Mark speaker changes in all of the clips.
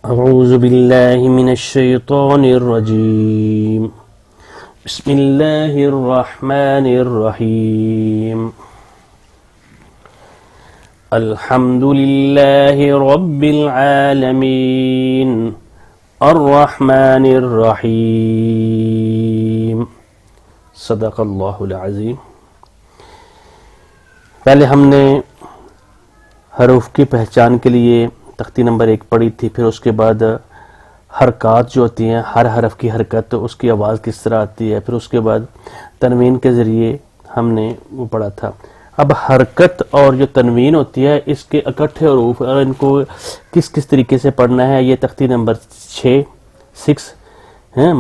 Speaker 1: اعوذ باللہ من الشیطان الرجیم بسم اللہ الرحمن الرحیم الحمد للہ رب العالمین الرحمن الرحیم صدق اللہ العظیم۔ پہلے ہم نے حروف کی پہچان کے لیے تختی نمبر 1 پڑھی تھی، پھر اس کے بعد حرکات جو ہوتی ہیں، ہر حرف کی حرکت، اس کی آواز کس طرح آتی ہے، پھر اس کے بعد تنوین کے ذریعے ہم نے وہ پڑھا تھا۔ اب حرکت اور جو تنوین ہوتی ہے، اس کے اکٹھے حروف اور ان کو کس کس طریقے سے پڑھنا ہے، یہ تختی نمبر 6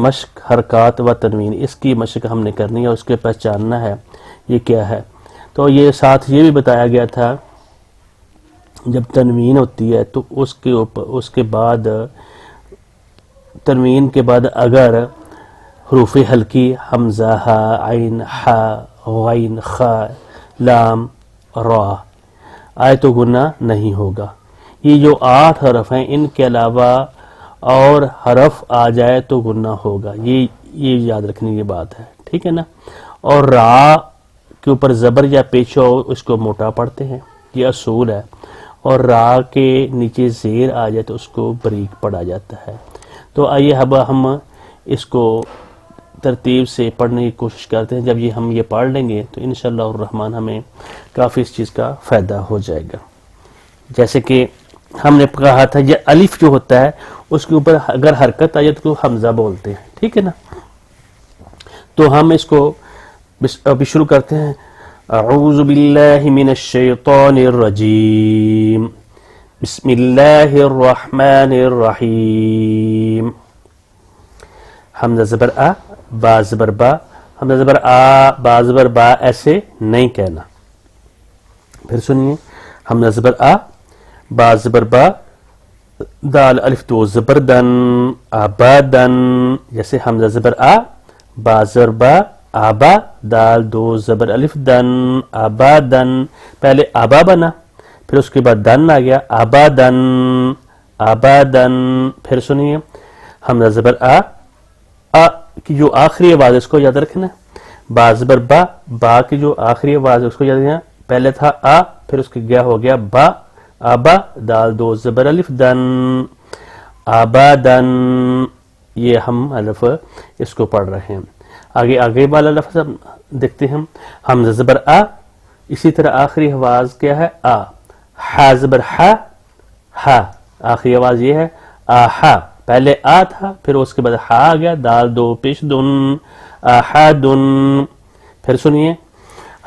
Speaker 1: مشق حرکات و تنوین، اس کی مشق ہم نے کرنی ہے، اس کے پہچاننا ہے یہ کیا ہے۔ تو یہ ساتھ یہ بھی بتایا گیا تھا جب تنوین ہوتی ہے تو اس کے بعد تنوین کے بعد اگر حروف حلقی حمزہ، ہا، عین، حا، غین، خا، لام، را آئے تو گناہ نہیں ہوگا۔ یہ جو 8 حرف ہیں ان کے علاوہ اور حرف آ جائے تو گناہ ہوگا، یہ یاد رکھنے کی بات ہے، ٹھیک ہے نا۔ اور را کے اوپر زبر یا پیش ہو اس کو موٹا پڑھتے ہیں، یہ اصول ہے، اور را کے نیچے زیر آ جائے تو اس کو بریک پڑھا جاتا ہے۔ تو آئیے اب ہم اس کو ترتیب سے پڑھنے کی کوشش کرتے ہیں۔ جب ہم یہ پڑھ لیں گے تو انشاءاللہ الرحمن ہمیں کافی اس چیز کا فائدہ ہو جائے گا۔ جیسے کہ ہم نے کہا تھا یہ الف جو ہوتا ہے اس کے اوپر اگر حرکت آ جائے تو حمزہ بولتے ہیں، ٹھیک ہے نا۔ تو ہم اس کو ابھی شروع کرتے ہیں۔ اعوذ باللہ من الشیطان الرجیم بسم اللہ الرحمن الرحیم۔ حمزہ زبر آ، با زبر با، حمزہ زبر آ، با زبر با ایسے نہیں کہنا۔ پھر سنیے، حمزہ زبر آ، با زبر با، دال الف دو زبر دن، آبادن، جیسے حمزہ زبر آ، با زبر با، آبا، دال 2 زبر الف دن، آبادن، پہلے آبا بنا، پھر اس کے بعد دن آ گیا، آبادن، آبادن۔ پھر سنیے، حمزہ زبر آ کی جو آخری آواز ہے اس کو یاد رکھنا ہے، با زبر با، با کی جو آخری آواز ہے اس کو یاد رکھنا، پہلے تھا آ، پھر اس کے گیا ہو گیا با، آبا، دال 2 زبر الف دن، آبادن۔ یہ ہم الف اس کو پڑھ رہے ہیں۔ آگے والا لفظ دیکھتے ہیں، حمزہ زبر آ، اسی طرح آخری آواز کیا ہے، آ، حا زبر حا، ہا، آخری آواز یہ ہے آہا، پہلے آ تھا پھر اس کے بعد ہا آ گیا، دال 2 پیش دن، آہادن۔ پھر سنیے،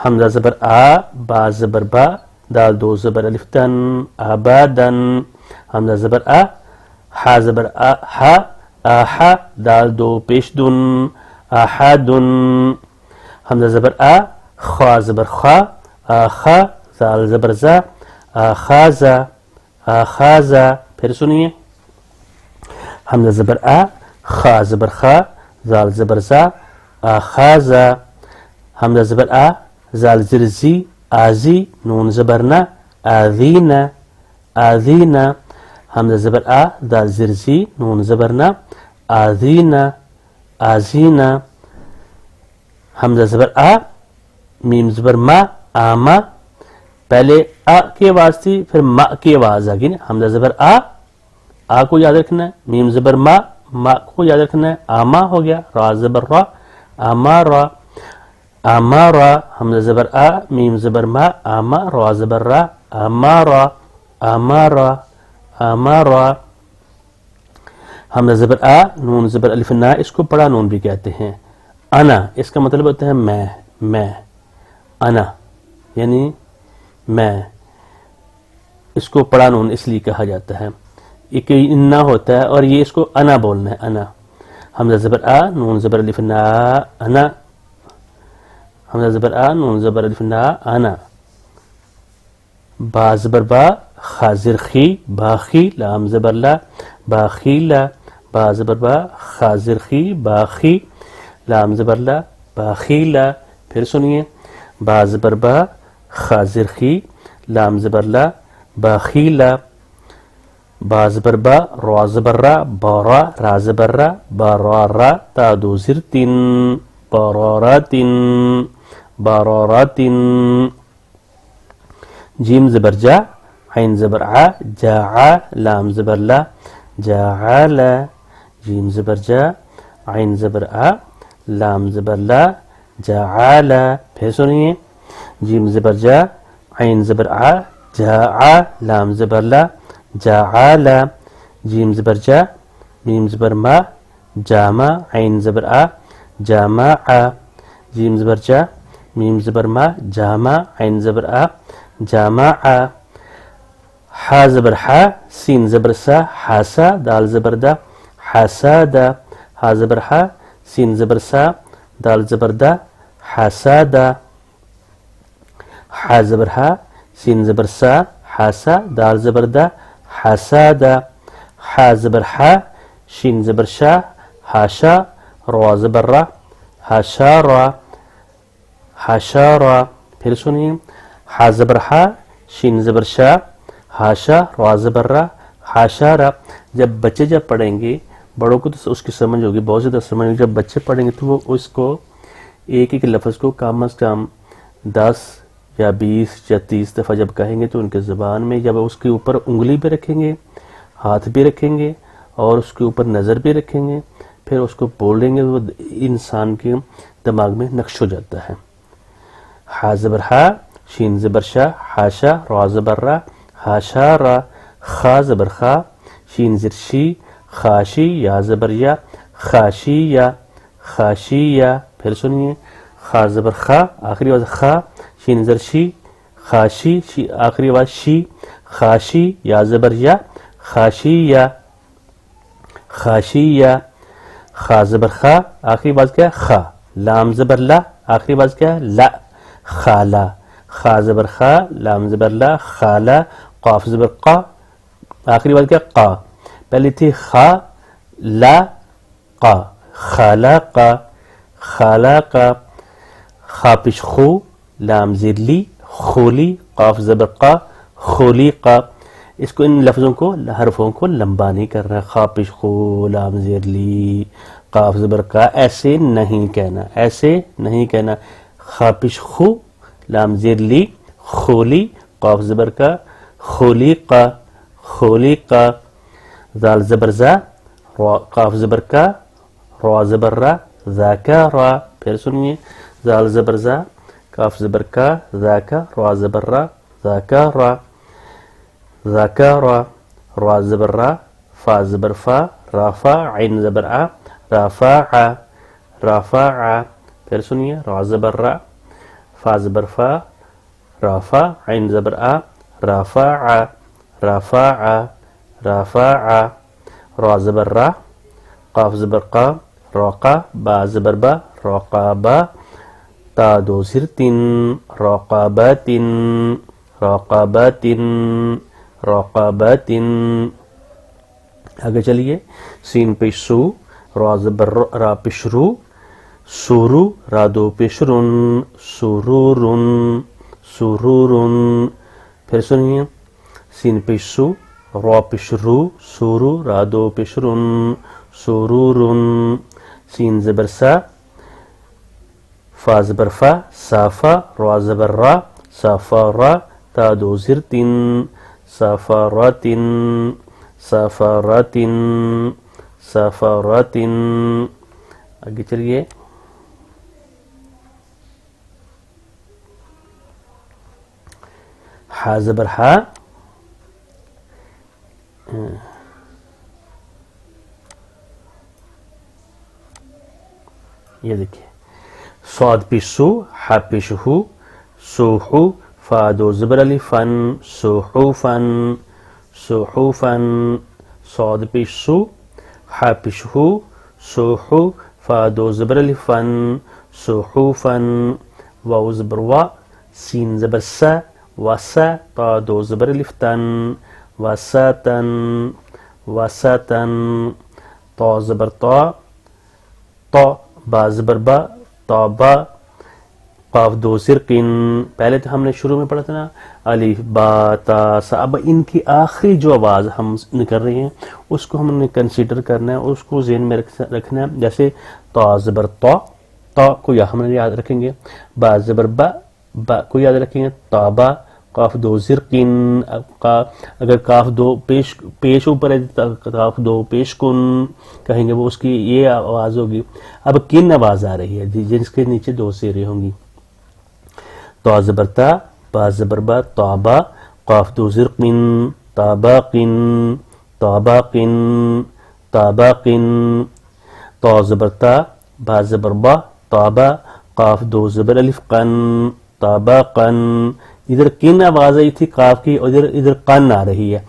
Speaker 1: حمزہ زبر آ، با زبر با، دال 2 زبر الف دن، آبادن، حمزہ زبر آ، ہا زبر آ، ہا، آہا، دال 2 پیش دن، آحادن، حمزہ زبر آ، خا زبر خا، آخا، زال زبر زا، آخازا، آخازا۔ پھر سنیے، حمزہ زبر آ، خا زبر خا، زال زبر زا، آخازا، حمزہ زبر آ، زال زر زی، آزی، نون زبر نا، آذینا، آذینا، حمزہ زبر آ، زال زر زی، نون زبر نا، آذینا، آزینا، حمزہ زبر آ، میم زبر ما، آما، پہلے آ کی آواز تھی پھر ما کی آواز آ گئی نا، حمزہ زبر آ کو یاد رکھنا ہے، میم زبر ما کو یاد رکھنا ہے، آما ہو گیا، را زبر را، آما را، آما را، حمزہ زبر آ، میم زبر ما، آما، را زبر را، آما را، آما را، آما را، حمزہ زبر آ، نون زبر الف نا، اس کو بڑا نون بھی کہتے ہیں۔ انا، اس کا مطلب ہوتا ہے میں، انا یعنی میں، اس کو پڑا نون اس لیے کہا جاتا ہے، ایک انا ہوتا ہے اور یہ اس کو انا بولنا ہے، انا۔ حمزہ زبر آ، نون زبر الف نا، انا، حمزہ زبر آ، نون زبر الف نا، انا، با زبر با، خا زر خی، باخی، لام زبر لا، باخیلا، با زبر با، خا زر خی، باخی، لام زبر لا، باخیلا۔ پھر سنیے، با زبر با، خا زر خی، لام زبر لا، باخیلا، با زبر با، را زبر را، بارا، را زبر را، بارارا، تا دو زیر تین، باراراتن، باراراتن. جیم زبر جا، عین زبر ع، جاع، لام زبر لا، جاعل. جیم زبر جا، عین زبر ا، لام زبر لا، جاعل. پھر سنیے، جیم زبر جا، عین زبر ع، جاع، لام زبر لا، جاعل. جیم زبر جا، میم زبر ما، جامع، عین زبر ا، جامع. جیم زبر جا، میم زبر ما، جامع، عین زبر ا، جامع. ح زبر ح، سین زبر سا، حاسا، دال زبر دا، حسادا. ح زبر ح، سین زبر سا، دال زبر دا، حسادا. ح زبر ح، سین زبر سا، حاسا، دال زبر دا، حسادا. ح زبر ح، شین زبر شا، حاشا، را زبر را، حشارا، حشارا. پھر سنیے، ح زبر ح، شین زبر شا، حاشا، را زبر را، حاشارا. جب بچے جب پڑھیں گے، بڑوں کو تو اس کی سمجھ ہوگی، بہت زیادہ سمجھ ہوگی. جب بچے پڑھیں گے تو وہ اس کو ایک ایک لفظ کو کم از کم 10 یا 20 یا 30 دفعہ جب کہیں گے تو ان کے زبان میں جب اس کے اوپر انگلی بھی رکھیں گے، ہاتھ بھی رکھیں گے اور اس کے اوپر نظر بھی رکھیں گے، پھر اس کو بولیں گے، وہ انسان کے دماغ میں نقش ہو جاتا ہے. ح زبر ح، شین زبر شا، حاشا، را زبر را، حاشارا. خ زبر خا، شین زر شی، خاشی، یا زبر یا، خاشیا، خاشیا. پھر سنیے، خ زبر خا، آخری آواز خا، شین زر شی، خاشی، آخری آواز شی، خاشی، یا زبر یا، خاشیا، خاشیا. خ زبر خا، آخری آواز کیا ہے؟ خا. لام زبر لا، آخری آواز کیا ہے؟ لا، خالا. خ زبر خا، لام زبر لا، خالا. قاف زبر قا، آخری آواز کیا؟ قا. پہلی تھی خا، لا، قا، خالقا، خالقا. خا پیش خو، لام زیر لی، خولی، قاف زبر قا، خولیقا. اس کو ان لفظوں کو حرفوں کو لمبا نہیں کر رہا. خا پیش خو، لام زیر لی، قاف زبر قا. ایسے نہیں کہنا، ایسے نہیں کہنا. خا پیش خو، لام زیر لی، خولی، قاف زبر کا، خولیقا، خولیقا. زال زبر زا، قاف زبر کا، را زبر را، ذاکرا. پھر سنیے، زال زبر زا، قاف زبر کا، ذاکا، را زبر را، ذاکرا، ذاکرا. را زبر را، فا زبر فا، رافا، عین زبر آ، رافعا، رافعا. پھر سنیے، را زبر را، فا زبر فا، رافا، عین زبر آ، رافعا، رافعا، رافعا. را زبر را، قاف زبر قا، راقا، با زبر با، راقابا، تا دو زیر تین، راقاباتن، راقاباتن، راقاباتن. آگے چلیے، سین پیش سو، را زبر را پیش رو، سورو، را دو پیش رن، سرورن، سرورن. پھر سنیے، سین پیش سو، را پیش رو، سورو، را دو پیش رن، سرورن. سین زبر سا، فا زبر فا، صافا، را زبر را، صافارا، تا دو زیر تین، صافاراتن، صافاراتن، صافاراتن. آگے چلیے، ح زبر ح، یہ دیکھیے، صاد پیش سو، ح پیش ہو، سوحو، فا دو زبر علی فن، سوحوفن، سوحوفن. صاد پیش سو، ح پیش ہو، سوحو، فا دو زبر علی فن، سوحوفن. واو زبر وا، سین زبر سا، وسا، تا دو زبر الف تن، وساتن، وساتن. تا زبر تا، تا، با زبر با، تابا، قاف دو سرقن، پہلے تو ہم نے شروع میں پڑھا تھا نا الف با تا سا، اب ان کی آخری جو آواز ہم کر رہے ہیں اس کو ہم نے کنسیڈر کرنا ہے، اس کو ذہن میں رکھنا ہے. جیسے تا زبر تا کو یا ہم نے یاد رکھیں گے، با زبر با کو یاد رکھیں گے، تابا قاف دو زرقن، اگر کاف دو پیش اوپر ہے کاف دو پیش کن کہیں گے وہ اس کی یہ آواز ہوگی. اب کن آواز آ رہی ہے جس کے نیچے دو زیریں ہوں گی. تا زبر تا، با زبر با، تابا قاف دو زرقن، تاباقن تاباقن تاباقن. تا زبر تا، با زبر با، تابا قاف دو زبر الف قن، تاباقن. ادھر کن آواز آئی تھی قاف کی، ادھر قن آ رہی ہے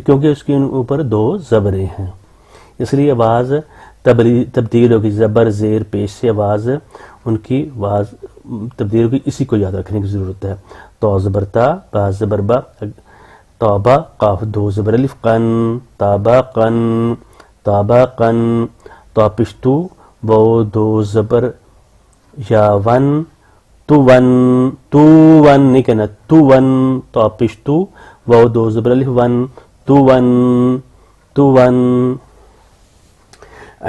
Speaker 1: کیونکہ اس کے اوپر دو زبریں ہیں، اس لیے آواز تبدیل ہوگی. زبر زیر پیش سے آواز ان کی آواز تبدیل ہوگی، اسی کو یاد رکھنے کی ضرورت ہے. تا زبر تا، با زبر با، تابا قاف دو زبر الف قن، تاباقن تاباقن. تا پشتو، وہ دو زبر یا ون، تو ون نہیں کہنا، تو ون. تا پشتو، وہ دو زبر الف ون، تو ون.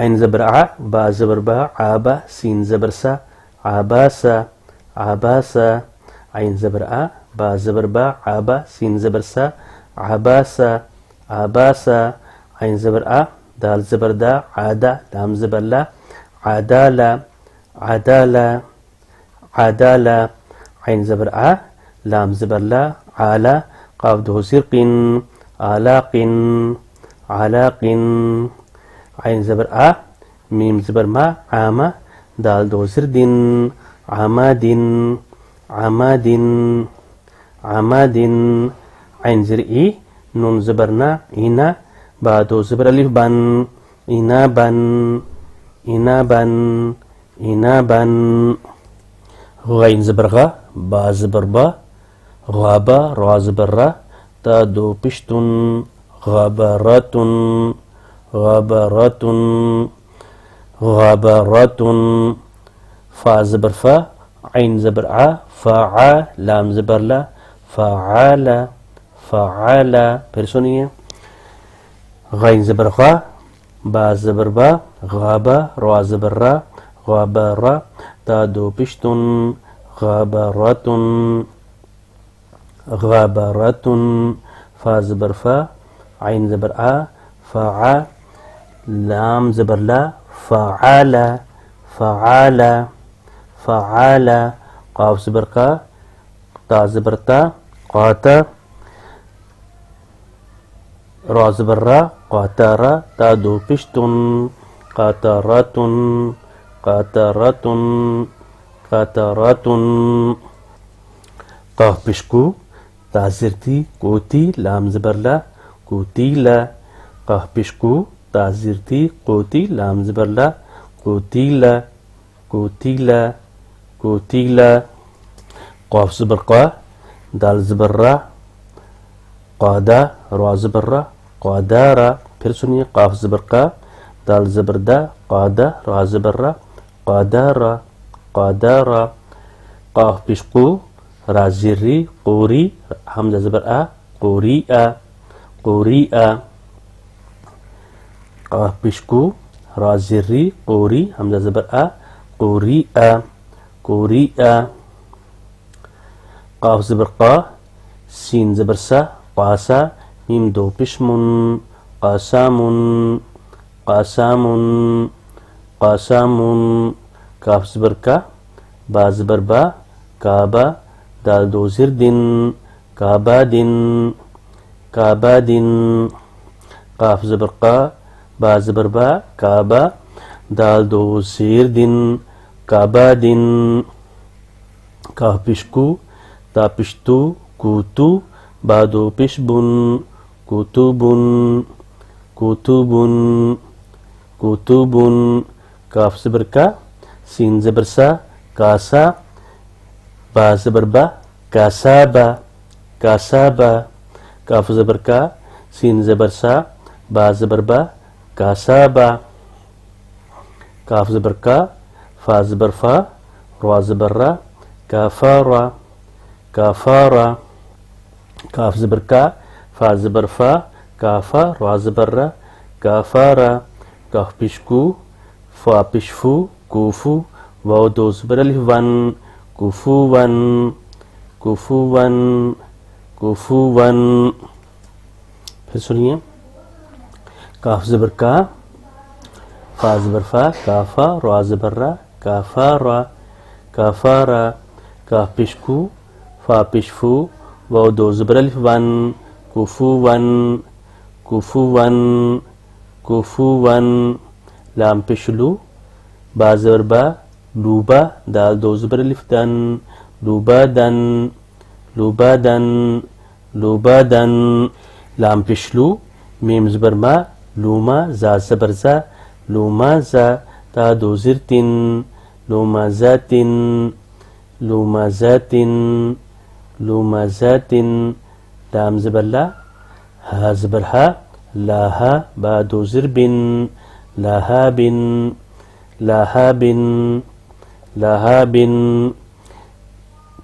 Speaker 1: عین زبر ع، با زبر با، عابا سین زبر سا، عاباسا عاباسا. عین زبر ع، با زبر با، عابا سین زبر سا، عاباسا عاباسا. عین زبر ع، دال زبر دا، عادا لام زبر لا، عدالا عدالا عدالا. عین زبر ع، لام زبر لا، عالا قاف دو زرقن، عالاقن عالاقن. عین زبر ع، میم زبر ما، عاما دال دو زردن، عمادن عمادن عمادن. عین زر ای، نون زبر نا، اینا با دو زبر الف بن، اینابن اینابن اینابن. غین زبر غا، با زبر با، غابا را زبر را، تا دو پشتن، غابراتن غابراتن غابراتن. فا زبر فا، عین زبر ع، فاعا لام زبر لا، فعالا فعالا. پھر سنیے غین زبر غا، با زبر با، غابا را زبر را، غابرا تا دو پشتن، غابراتن غابراتن. فا زبر فا، عین زبر ع، فاعا لام زبر لا، فعالا فعالا فعالا. قاف زبر قا، تا زبر تا، قاتا را زبر را، قاتارا تا دو پشتن، قاتاراتن قاتاراتن قاتاراتن. قاف پشکو، تا زرتی کوتی لام زبر لا، کوتیلا. قاف پشکو، تا زرتی کوتی لام زبر لا، کوتیلا کوتیلا کوتیلا. قاف زبر قا، دال زبر را، قادا را زبر را، قادارا. پھر سنیے قاف زبر قا، دال زبر دا، قادا را زبر را، قادارا قادارا. قاف پشکو، را زری قوری حمزہ زبر آ، قوریآ قوریآ. قاف پشکو، را زری قوری حمزہ زبر آ، قوریآ قوریآ. قاف زبر قا، سین زبر سا، قاسا میم دو پشمن، قاسامن قاسامن قاسامن. کاف زبر کا، با زبر با، کعبہ دال دو زردن، کعبادن کعبادن. قاف زبر قا، با زبر با، کعبہ دال دو زردن، کعبادن. کاف پشکو، تا پشتو، کوتو با دو پشبن، کوتوبن کوتوبن کوتوبن. کاف زبر کا، سین زبر سا، کاسا با زبر با، کاسابا کاسابا. کاف زبر کا، سین زبر سا، با زبر با، کاسابا. کاف زبر کا، فا زبر فا، را زبر را، کفر کفر کاف زبر کا فا زبر فا کافا را زبر را کفر کاف پیش کو فا پیش فو کوفو واو دو زبر الف ون کفوون کفوون کفوون پھر سنیے کاف زبر کا فا زبر فا کافا را زبر را کافارا کافارا کاف پیش کو فا پیش فو واو دو زبر الف ون کفوون کفوون کفوون لام پیش لو با زبر با لوبا دال دو زبر الف دن لوبا دن لوبا دن لوبا دن لام پیش لو میم زبر ما لوما زا زبر زا لوما زا تا دو زر تن لوما زاتن لوما زاتن لوما زاتن لام زبر لا ها زبر ها لاها با دو زر بن لاها بن لاها بن لاها بن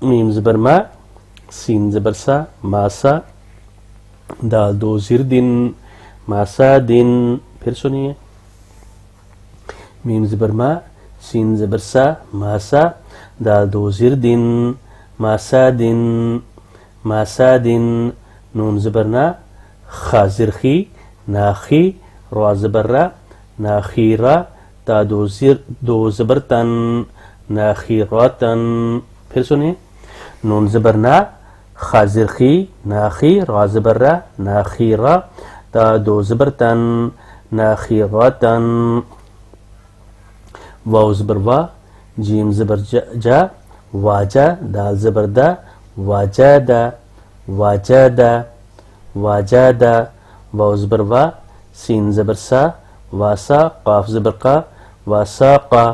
Speaker 1: میم زبر ما سین زبر سا ماسا دال دو زر دن ماسا دن پھر سنیے میم زبر ما سین زبر سا ماسا دال دو زر دن ماسا دن ماسا دن نون زبرنا خا زرخی ناخی را زبر را ناخیرا تا دو زبر تن ناخیراتن پھر سنیں نون زبرنا خا زرخی ناخی را زبر را ناخیرا تا دو زبر تن ناخیراتن واو زبر وا جیم زبر جا واجا دال زبر دا واجادا واجادا واجادا واو زبر وا سین زبر سا واسا قاف زبر قا واساقا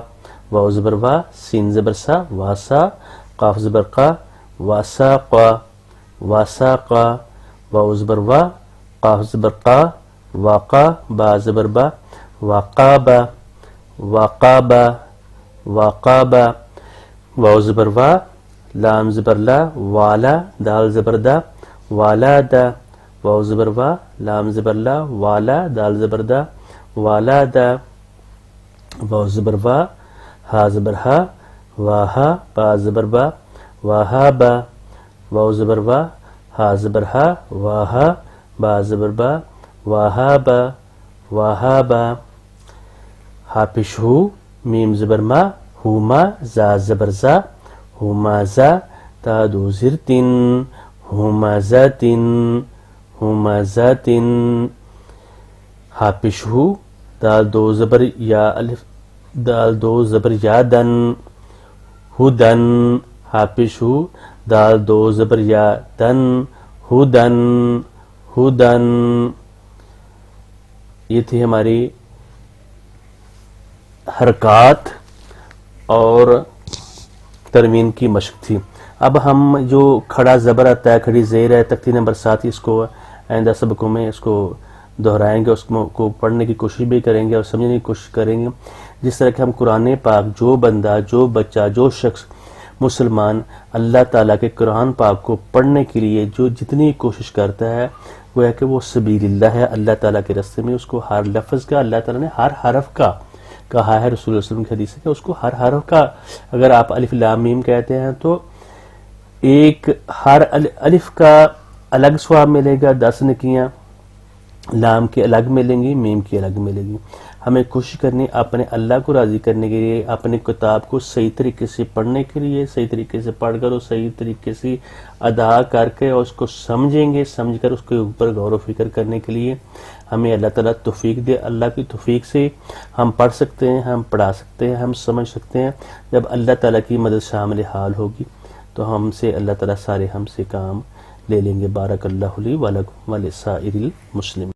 Speaker 1: واو زبر وا سین زبر سا واسا قاف زبر قا واساقا واساقا واو زبر وا قاف زبر قا واقا با زبر با واقابا واقابا واقابا واو زبر وا لام زبر لا والا دال زبر دا والا دا واو زبر وا لام زبر لا والا دال زبر دا والا دا واو زبر وا ہا زبر ہا واہا با زبر با واہا با واو زبر وا ہا زبر ہا واہا با زبر با واہا با واہا با ہا پیش ہو میم زبر ما ہوما زا زبر زا ہوما زا تا دو زر تن ہوما زاتن ہوما زاتن ہا پیش ہو دال دو زبر یا الف دال دو زبر یا دن ہدن ہا پیش ہو دال دو زبر یا دن ہدن ہدن یہ تھی ہماری حرکات اور ترمیم کی مشق تھی. اب ہم جو کھڑا زبر آتا ہے کھڑی زیر ہے تختی نمبر 7 اس کو آئندہ سبقوں میں اس کو دہرائیں گے اس کو پڑھنے کی کوشش بھی کریں گے اور سمجھنے کی کوشش کریں گے. جس طرح کہ ہم قرآن پاک جو بندہ جو بچہ جو شخص مسلمان اللہ تعالیٰ کے قرآن پاک کو پڑھنے کے لیے جو جتنی کوشش کرتا ہے وہ ہے کہ وہ سبیل اللہ ہے اللہ تعالیٰ کے راستے میں. اس کو ہر لفظ کا اللہ تعالیٰ نے ہر حرف کا کہا ہے. رسول اللہ علیہ وسلم کی حدیث ہے کہ اس کو ہر حرف کا اگر آپ الف لام میم کہتے ہیں تو ایک ہر الف کا الگ ثواب ملے گا 10 نکیاں, لام کے الگ ملیں گی, میم کی الگ ملے گی. ہمیں کوشش کرنی اپنے اللہ کو راضی کرنے کے لیے اپنے کتاب کو صحیح طریقے سے پڑھنے کے لیے صحیح طریقے سے پڑھ کر اور صحیح طریقے سے ادا کر کے اور اس کو سمجھیں گے, سمجھ کر اس کے اوپر غور و فکر کرنے کے لیے ہمیں اللہ تعالیٰ توفیق دے. اللہ کی توفیق سے ہم پڑھ سکتے ہیں, ہم پڑھا سکتے ہیں, ہم سمجھ سکتے ہیں. جب اللہ تعالیٰ کی مدد شامل حال ہوگی تو ہم سے اللہ تعالیٰ سارے ہم سے کام لے لیں گے. بارک اللہ لی ولکم ولسائر المسلمین.